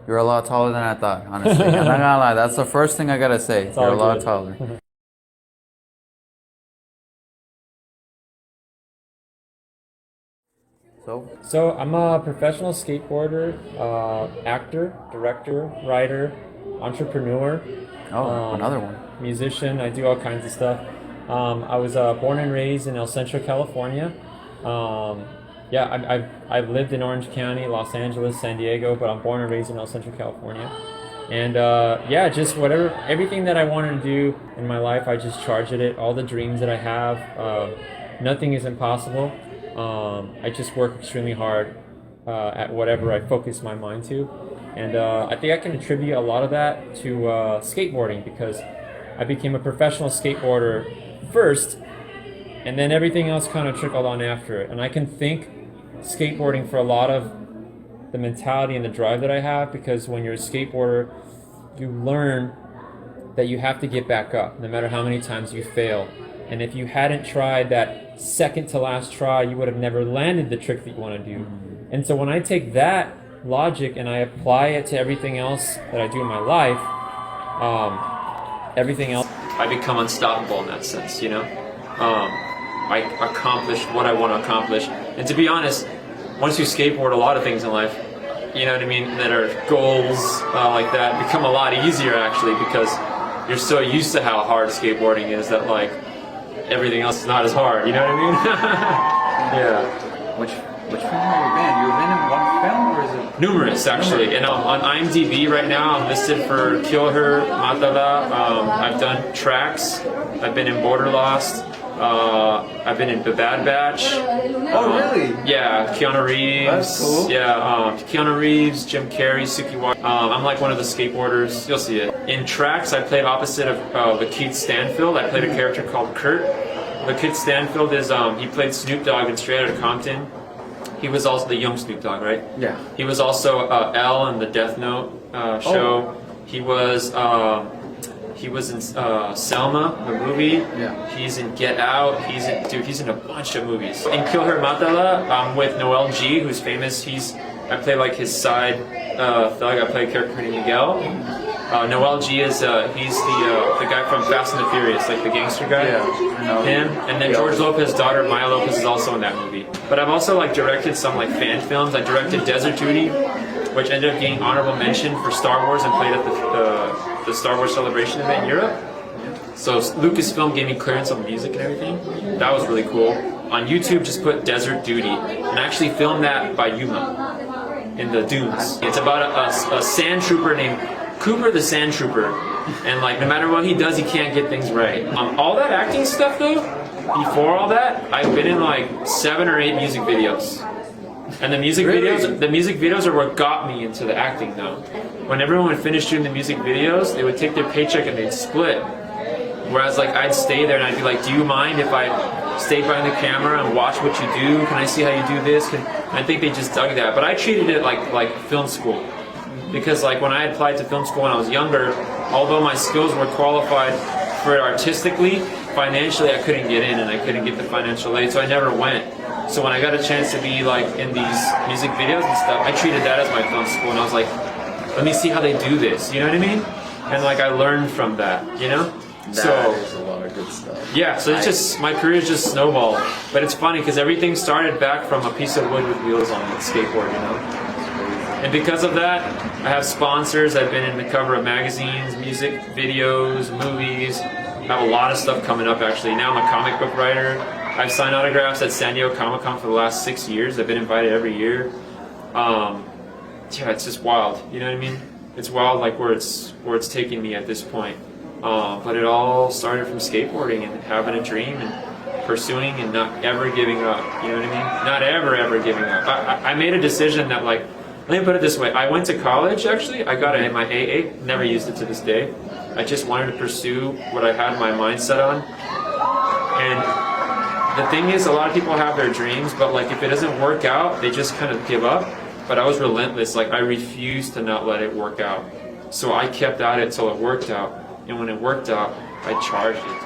You're a lot taller than I thought, honestly. I'm not gonna lie, that's the first thing I gotta say. It's You're all a lot good. taller. So I'm a professional skateboarder, actor, director, writer, entrepreneur, Another one. musician. I do all kinds of stuff. I was born and raised in El Centro, California. Yeah, I've lived in Orange County, Los Angeles, San Diego, but I'm born and raised in El Centro, California. And yeah, just everything that I wanted to do in my life, I just charge at it. All the dreams that I have, nothing is impossible. I just work extremely hard at whatever I focus my mind to. And I think I can attribute a lot of that to skateboarding, because I became a professional skateboarder first, and then everything else kind of trickled on after it. And I can thank skateboarding for a lot of the mentality and the drive that I have, because when you're a skateboarder, you learn that you have to get back up no matter how many times you fail. And if you hadn't tried that second to last try, you would have never landed the trick that you want to do. And so when I take that logic and I apply it to everything else that I do in my life, everything else, I become unstoppable in that sense, you know? I accomplish what I want to accomplish. And to be honest, once you skateboard, a lot of things in life, you know what I mean, that are goals like that become a lot easier actually, because you're so used to how hard skateboarding is that like everything else is not as hard, you know what I mean? Yeah. Which film have you been? You've been in one film, or is it? Numerous, actually. And on IMDb right now, I'm listed for Kill Her, Matala. I've done Tracks. I've been in Border Lost. I've been in The Bad Batch. Oh, really? Yeah, Keanu Reeves. That's cool. Yeah, Keanu Reeves, Jim Carrey, Suki Waki. I'm like one of the skateboarders. You'll see it. In Tracks, I played opposite of Lakeith Stanfield. I played a character called Kurt. Lakeith Stanfield is, he played Snoop Dogg in Straight Outta Compton. He was also the young Snoop Dogg, right? Yeah. He was also L in the Death Note show. Oh. He was in Selma, the movie. Yeah. He's in Get Out. He's in a bunch of movies. In Kill Her Matala, I'm with Noel G, who's famous. I play like his side thug. I play a character named Miguel. Noel G is he's the guy from Fast and the Furious, like the gangster guy. Yeah, I know. Him. And then George Lopez's daughter, Maya Lopez, is also in that movie. But I've also like directed some like fan films. I directed Desert Duty, which ended up getting honorable mention for Star Wars, and played at the Star Wars Celebration event in Europe. So Lucasfilm gave me clearance on the music and everything. That was really cool. On YouTube, just put Desert Duty, and I actually filmed that by Yuma in the dunes. It's about a sand trooper named Cooper the Sand Trooper, and like no matter what he does, he can't get things right. All that acting stuff though, before all that, I've been in like 7 or 8 music videos. And the music videos are what got me into the acting though. When everyone would finish shooting the music videos, they would take their paycheck and they'd split. Whereas like I'd stay there and I'd be like, do you mind if I stay behind the camera and watch what you do? Can I see how you do this? I think they just dug that. But I treated it like film school. Because like when I applied to film school when I was younger, although my skills were qualified for it artistically, financially I couldn't get in and I couldn't get the financial aid, so I never went. So when I got a chance to be like in these music videos and stuff, I treated that as my film school, and I was like, let me see how they do this, you know what I mean? And like I learned from that, you know? That is a lot of good stuff. Yeah, so it's just, my career just snowballed. But it's funny because everything started back from a piece of wood with wheels on it, skateboard, you know? And because of that, I have sponsors. I've been in the cover of magazines, music videos, movies. I have a lot of stuff coming up actually. Now I'm a comic book writer. I've signed autographs at San Diego Comic-Con for the last 6 years. I've been invited every year. Yeah, it's just wild. You know what I mean? It's wild, like where it's taking me at this point. But it all started from skateboarding and having a dream and pursuing and not ever giving up. You know what I mean? Not ever giving up. I made a decision that like, let me put it this way. I went to college actually. I got my AA. Never used it to this day. I just wanted to pursue what I had my mind set on. And the thing is, a lot of people have their dreams, but like if it doesn't work out, they just kind of give up. But I was relentless. Like I refused to not let it work out. So I kept at it till it worked out. And when it worked out, I charged it.